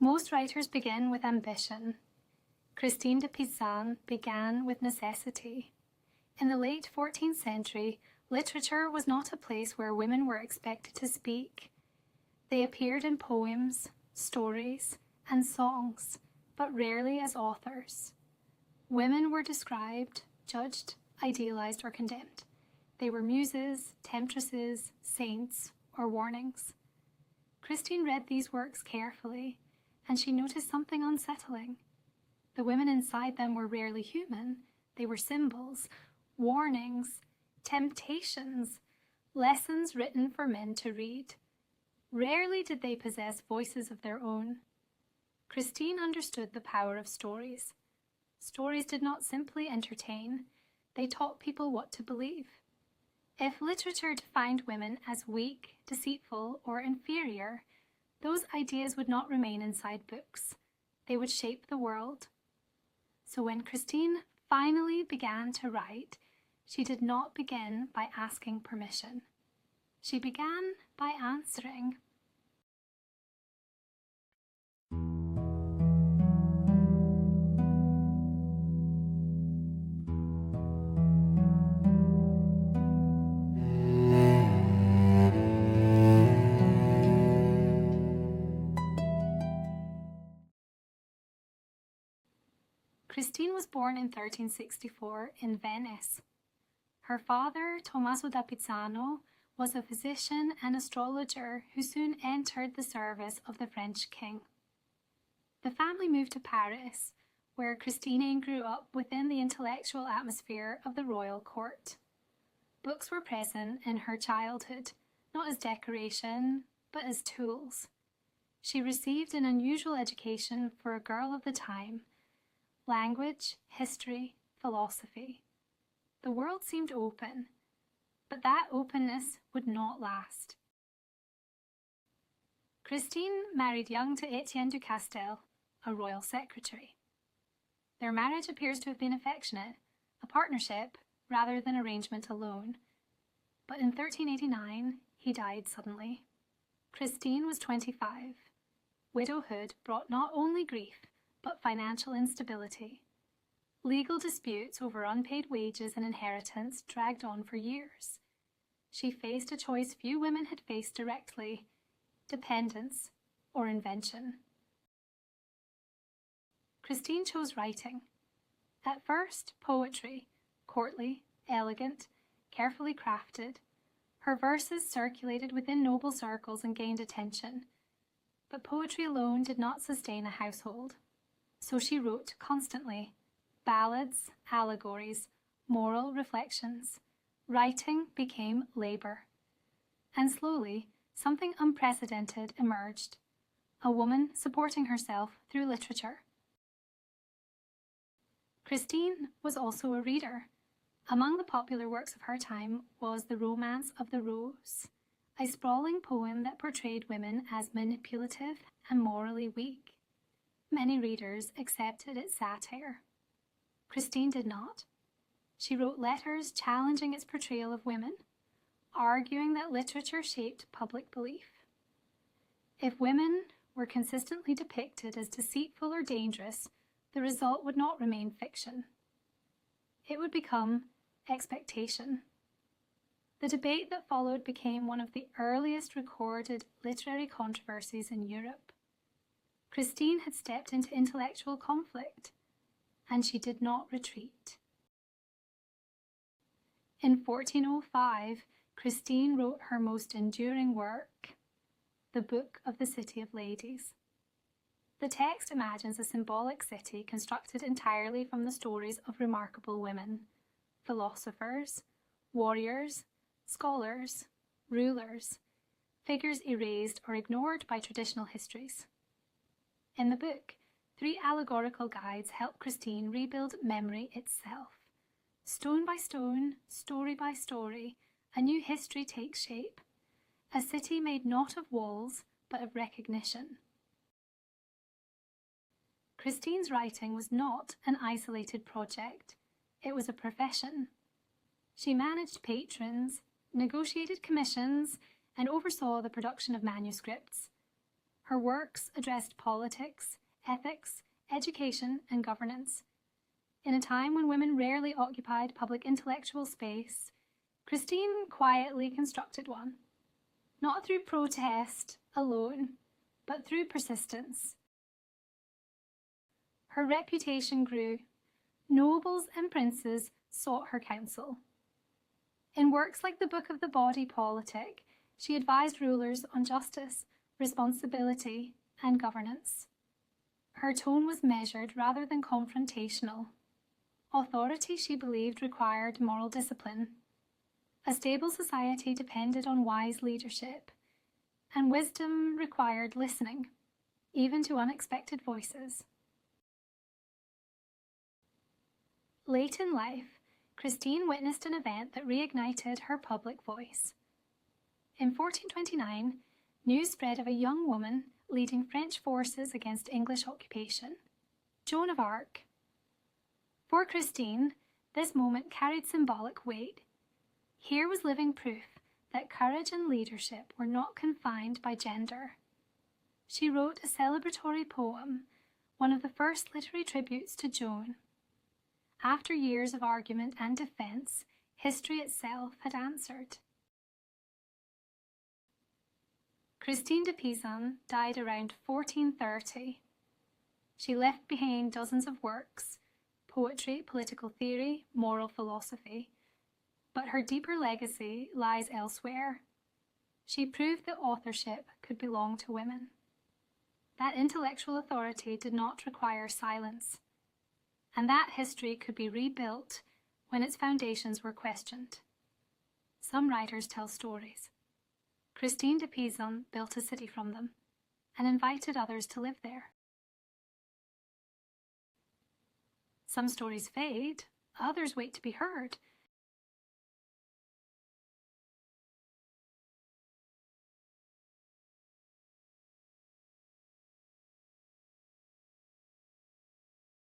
Most writers begin with ambition. Christine de Pizan began with necessity. In the late 14th century, literature was not a place where women were expected to speak. They appeared in poems, stories, and songs, but rarely as authors. Women were described, judged, idealized, or condemned. They were muses, temptresses, saints, or warnings. Christine read these works carefully, and she noticed something unsettling. The women inside them were rarely human. They were symbols, warnings, temptations, lessons written for men to read. Rarely did they possess voices of their own. Christine understood the power of stories. Stories did not simply entertain, they taught people what to believe. If literature defined women as weak, deceitful, or inferior, those ideas would not remain inside books. They would shape the world. So when Christine finally began to write, she did not begin by asking permission. She began by answering. Christine was born in 1364 in Venice. Her father, Tommaso da Pizano, was a physician and astrologer who soon entered the service of the French king. The family moved to Paris, where Christine grew up within the intellectual atmosphere of the royal court. Books were present in her childhood, not as decoration, but as tools. She received an unusual education for a girl of the time: language, history, philosophy. The world seemed open, but that openness would not last. Christine married young to Etienne du Castel, a royal secretary. Their marriage appears to have been affectionate, a partnership rather than arrangement alone. But in 1389, he died suddenly. Christine was 25. Widowhood brought not only grief, but financial instability. Legal disputes over unpaid wages and inheritance dragged on for years. She faced a choice few women had faced directly: dependence or invention. Christine chose writing. At first, poetry, courtly, elegant, carefully crafted. Her verses circulated within noble circles and gained attention. But poetry alone did not sustain a household. So she wrote constantly: ballads, allegories, moral reflections. Writing became labor. And slowly, something unprecedented emerged: a woman supporting herself through literature. Christine was also a reader. Among the popular works of her time was The Romance of the Rose, a sprawling poem that portrayed women as manipulative and morally weak. Many readers accepted its satire. Christine did not. She wrote letters challenging its portrayal of women, arguing that literature shaped public belief. If women were consistently depicted as deceitful or dangerous, the result would not remain fiction. It would become expectation. The debate that followed became one of the earliest recorded literary controversies in Europe. Christine had stepped into intellectual conflict, and she did not retreat. In 1405, Christine wrote her most enduring work, the Book of the City of Ladies. The text imagines a symbolic city constructed entirely from the stories of remarkable women, philosophers, warriors, scholars, rulers, figures erased or ignored by traditional histories. In the book, 3 allegorical guides help Christine rebuild memory itself. Stone by stone, story by story, a new history takes shape. A city made not of walls, but of recognition. Christine's writing was not an isolated project. It was a profession. She managed patrons, negotiated commissions, and oversaw the production of manuscripts. Her works addressed politics, ethics, education, and governance. In a time when women rarely occupied public intellectual space, Christine quietly constructed one, not through protest alone, but through persistence. Her reputation grew. Nobles and princes sought her counsel. In works like the Book of the Body Politic, she advised rulers on justice, responsibility, and governance. Her tone was measured rather than confrontational. Authority, she believed, required moral discipline. A stable society depended on wise leadership, and wisdom required listening, even to unexpected voices. Late in life, Christine witnessed an event that reignited her public voice. In 1429, news spread of a young woman leading French forces against English occupation, Joan of Arc. For Christine, this moment carried symbolic weight. Here was living proof that courage and leadership were not confined by gender. She wrote a celebratory poem, one of the first literary tributes to Joan. After years of argument and defense, history itself had answered. Christine de Pizan died around 1430. She left behind dozens of works, poetry, political theory, moral philosophy, but her deeper legacy lies elsewhere. She proved that authorship could belong to women. That intellectual authority did not require silence, and that history could be rebuilt when its foundations were questioned. Some writers tell stories. Christine de Pizan built a city from them and invited others to live there. Some stories fade, others wait to be heard,